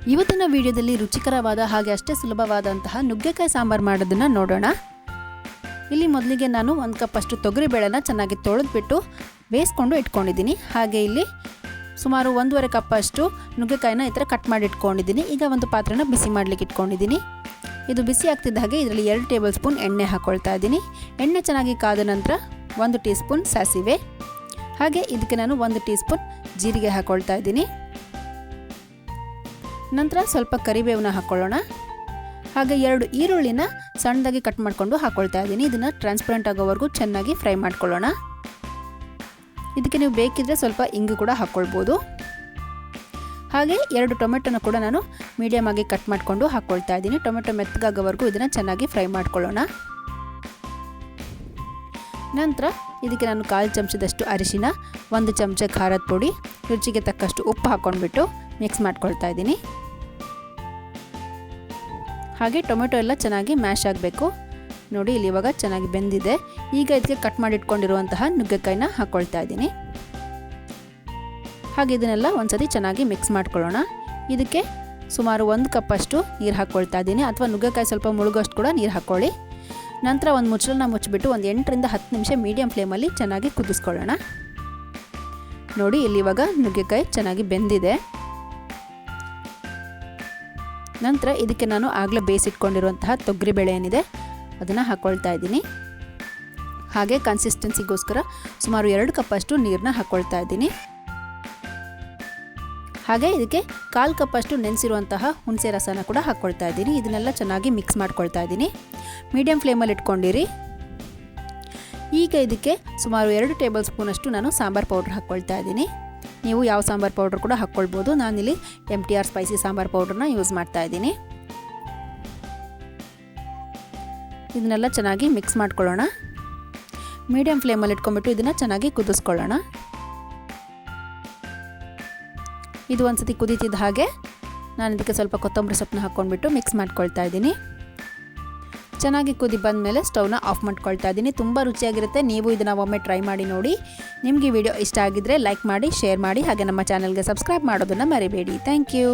ಇವತ್ತಿನ ವಿಡಿಯೋದಲ್ಲಿ ರುಚಿಕರವಾದ ಹಾಗೆ ಅಷ್ಟೇ ಸುಲಭವಾದಂತಹ ನುಗ್ಗೆಕಾಯಿ ಸಾಂಬಾರು ಮಾಡೋದನ್ನು ನೋಡೋಣ. ಇಲ್ಲಿ ಮೊದಲಿಗೆ ನಾನು 1 ಕಪ್ ಅಷ್ಟು ತೊಗರಿಬೇಳೆನ ಚೆನ್ನಾಗಿ ತೊಳೆದ್ಬಿಟ್ಟು ಬೇಯಿಸ್ಕೊಂಡು ಇಟ್ಕೊಂಡಿದ್ದೀನಿ. ಹಾಗೆ ಇಲ್ಲಿ ಸುಮಾರು 1.5 ಕಪ್ ಅಷ್ಟು ನುಗ್ಗೆಕಾಯಿನ ಈ ಥರ ಕಟ್ ಮಾಡಿ ಇಟ್ಕೊಂಡಿದ್ದೀನಿ. ಈಗ ಒಂದು ಪಾತ್ರೆನ ಬಿಸಿ ಮಾಡಲಿಕ್ಕೆ ಇಟ್ಕೊಂಡಿದ್ದೀನಿ. ಇದು ಬಿಸಿ ಆಗ್ತಿದ್ದ ಹಾಗೆ ಇದರಲ್ಲಿ 2 ಟೇಬಲ್ ಸ್ಪೂನ್ ಎಣ್ಣೆ ಹಾಕ್ಕೊಳ್ತಾ ಇದ್ದೀನಿ. ಎಣ್ಣೆ ಚೆನ್ನಾಗಿ ಕಾದ ನಂತರ 1 ಟೀ ಸ್ಪೂನ್ ಸಾಸಿವೆ, ಹಾಗೆ ಇದಕ್ಕೆ ನಾನು 1 ಟೀ ಸ್ಪೂನ್ ಜೀರಿಗೆ ಹಾಕ್ಕೊಳ್ತಾ ಇದ್ದೀನಿ. ನಂತರ ಸ್ವಲ್ಪ ಕರಿಬೇವನ್ನ ಹಾಕ್ಕೊಳ್ಳೋಣ. ಹಾಗೆ 2 ಈರುಳ್ಳಿನ ಸಣ್ಣದಾಗಿ ಕಟ್ ಮಾಡಿಕೊಂಡು ಹಾಕ್ಕೊಳ್ತಾ ಇದ್ದೀನಿ. ಇದನ್ನು ಟ್ರಾನ್ಸ್ಪರೆಂಟ್ ಆಗೋವರೆಗೂ ಚೆನ್ನಾಗಿ ಫ್ರೈ ಮಾಡ್ಕೊಳ್ಳೋಣ. ಇದಕ್ಕೆ ನೀವು ಬೇಕಿದ್ರೆ ಸ್ವಲ್ಪ ಇಂಗು ಕೂಡ ಹಾಕ್ಕೊಳ್ಬೋದು. ಹಾಗೆ 2 ಟೊಮೆಟೊನ ಕೂಡ ನಾನು ಮೀಡಿಯಮ್ ಆಗಿ ಕಟ್ ಮಾಡಿಕೊಂಡು ಹಾಕ್ಕೊಳ್ತಾ ಇದ್ದೀನಿ. ಟೊಮೆಟೊ ಮೆತ್ತಗಾಗೋವರೆಗೂ ಇದನ್ನು ಚೆನ್ನಾಗಿ ಫ್ರೈ ಮಾಡ್ಕೊಳ್ಳೋಣ. ನಂತರ ಇದಕ್ಕೆ ನಾನು 1/4 ಚಮಚದಷ್ಟು ಅರಿಶಿನ, 1 ಚಮಚ ಖಾರದ ಪುಡಿ, ರುಚಿಗೆ ತಕ್ಕಷ್ಟು ಉಪ್ಪು ಹಾಕ್ಕೊಂಡ್ಬಿಟ್ಟು ಮಿಕ್ಸ್ ಮಾಡ್ಕೊಳ್ತಾ ಇದ್ದೀನಿ. ಹಾಗೆ ಟೊಮೆಟೊ ಎಲ್ಲ ಚೆನ್ನಾಗಿ ಮ್ಯಾಶ್ ಆಗಬೇಕು. ನೋಡಿ ಇಲ್ಲಿ ಇವಾಗ ಚೆನ್ನಾಗಿ ಬೆಂದಿದೆ. ಈಗ ಇದಕ್ಕೆ ಕಟ್ ಮಾಡಿಟ್ಕೊಂಡಿರುವಂತಹ ನುಗ್ಗೆಕಾಯಿನ ಹಾಕ್ಕೊಳ್ತಾ ಇದ್ದೀನಿ. ಹಾಗೆ ಇದನ್ನೆಲ್ಲ ಒಂದ್ಸತಿ ಚೆನ್ನಾಗಿ ಮಿಕ್ಸ್ ಮಾಡ್ಕೊಳ್ಳೋಣ. ಇದಕ್ಕೆ ಸುಮಾರು 1 ಕಪ್ ಅಷ್ಟು ನೀರು ಹಾಕ್ಕೊಳ್ತಾ ಇದ್ದೀನಿ, ಅಥವಾ ನುಗ್ಗೆಕಾಯಿ ಸ್ವಲ್ಪ ಮುಳುಗೋಷ್ಟು ಕೂಡ ನೀರು ಹಾಕ್ಕೊಳ್ಳಿ. ನಂತರ ಒಂದು ಮುಚ್ಚಳನ ಮುಚ್ಚಿಬಿಟ್ಟು ಒಂದು 8 ರಿಂದ 10 ನಿಮಿಷ ಮೀಡಿಯಮ್ ಫ್ಲೇಮಲ್ಲಿ ಚೆನ್ನಾಗಿ ಕುದಿಸ್ಕೊಳ್ಳೋಣ. ನೋಡಿ ಇಲ್ಲಿ ಇವಾಗ ನುಗ್ಗೆಕಾಯಿ ಚೆನ್ನಾಗಿ ಬೆಂದಿದೆ. ನಂತರ ಇದಕ್ಕೆ ನಾನು ಆಗಲೇ ಬೇಯಿಸಿಟ್ಕೊಂಡಿರುವಂತಹ ತೊಗರಿಬೇಳೆ ಏನಿದೆ ಅದನ್ನು ಹಾಕ್ಕೊಳ್ತಾ ಇದ್ದೀನಿ. ಹಾಗೆ ಕನ್ಸಿಸ್ಟೆನ್ಸಿಗೋಸ್ಕರ ಸುಮಾರು 2 ಕಪ್ ಅಷ್ಟು ನೀರನ್ನ ಹಾಕ್ಕೊಳ್ತಾ ಇದ್ದೀನಿ. ಹಾಗೆ ಇದಕ್ಕೆ 1/4 ಕಪ್ ಅಷ್ಟು ನೆನೆಸಿರುವಂತಹ ಹುಣಸೆ ರಸನ ಕೂಡ ಹಾಕ್ಕೊಳ್ತಾ ಇದ್ದೀನಿ. ಇದನ್ನೆಲ್ಲ ಚೆನ್ನಾಗಿ ಮಿಕ್ಸ್ ಮಾಡ್ಕೊಳ್ತಾ ಇದ್ದೀನಿ. ಮೀಡಿಯಮ್ ಫ್ಲೇಮಲ್ಲಿ ಇಟ್ಕೊಂಡಿರಿ. ಈಗ ಇದಕ್ಕೆ ಸುಮಾರು 2 ಟೇಬಲ್ ಸ್ಪೂನ್ ಅಷ್ಟು ನಾನು ಸಾಂಬಾರು ಪೌಡ್ರ್ ಹಾಕ್ಕೊಳ್ತಾ ಇದ್ದೀನಿ. ನೀವು ಯಾವ ಸಾಂಬಾರು ಪೌಡ್ರ್ ಕೂಡ ಹಾಕ್ಕೊಳ್ಬೋದು. ನಾನಿಲ್ಲಿ MTR ಸ್ಪೈಸಿ ಸಾಂಬಾರು ಪೌಡ್ರನ್ನ ಯೂಸ್ ಮಾಡ್ತಾ ಇದ್ದೀನಿ. ಇದನ್ನೆಲ್ಲ ಚೆನ್ನಾಗಿ ಮಿಕ್ಸ್ ಮಾಡ್ಕೊಳ್ಳೋಣ. ಮೀಡಿಯಮ್ ಫ್ಲೇಮಲ್ಲಿ ಇಟ್ಕೊಂಡ್ಬಿಟ್ಟು ಇದನ್ನು ಚೆನ್ನಾಗಿ ಕುದಿಸ್ಕೊಳ್ಳೋಣ. ಇದು ಒಂದ್ಸತಿ ಕುದೀತಿದ್ದ ಹಾಗೆ ನಾನು ಇದಕ್ಕೆ ಸ್ವಲ್ಪ ಕೊತ್ತಂಬರಿ ಸೊಪ್ಪನ್ನ ಹಾಕ್ಕೊಂಡ್ಬಿಟ್ಟು ಮಿಕ್ಸ್ ಮಾಡ್ಕೊಳ್ತಾ ಇದ್ದೀನಿ. ಚೆನ್ನಾಗಿ ಕುದಿ ಬಂದ ಮೇಲೆ ಸ್ಟವ್ನ ಆಫ್ ಮಾಡ್ಕೊಳ್ತಾ ಇದ್ದೀನಿ. ತುಂಬ ರುಚಿಯಾಗಿರುತ್ತೆ. ನೀವು ಇದನ್ನು ಒಮ್ಮೆ ಟ್ರೈ ಮಾಡಿ ನೋಡಿ. ನಿಮಗೆ ವಿಡಿಯೋ ಇಷ್ಟ ಆಗಿದ್ದರೆ ಲೈಕ್ ಮಾಡಿ, ಶೇರ್ ಮಾಡಿ, ಹಾಗೆ ನಮ್ಮ ಚಾನಲ್ಗೆ ಸಬ್ಸ್ಕ್ರೈಬ್ ಮಾಡೋದನ್ನು ಮರಿಬೇಡಿ. Thank you.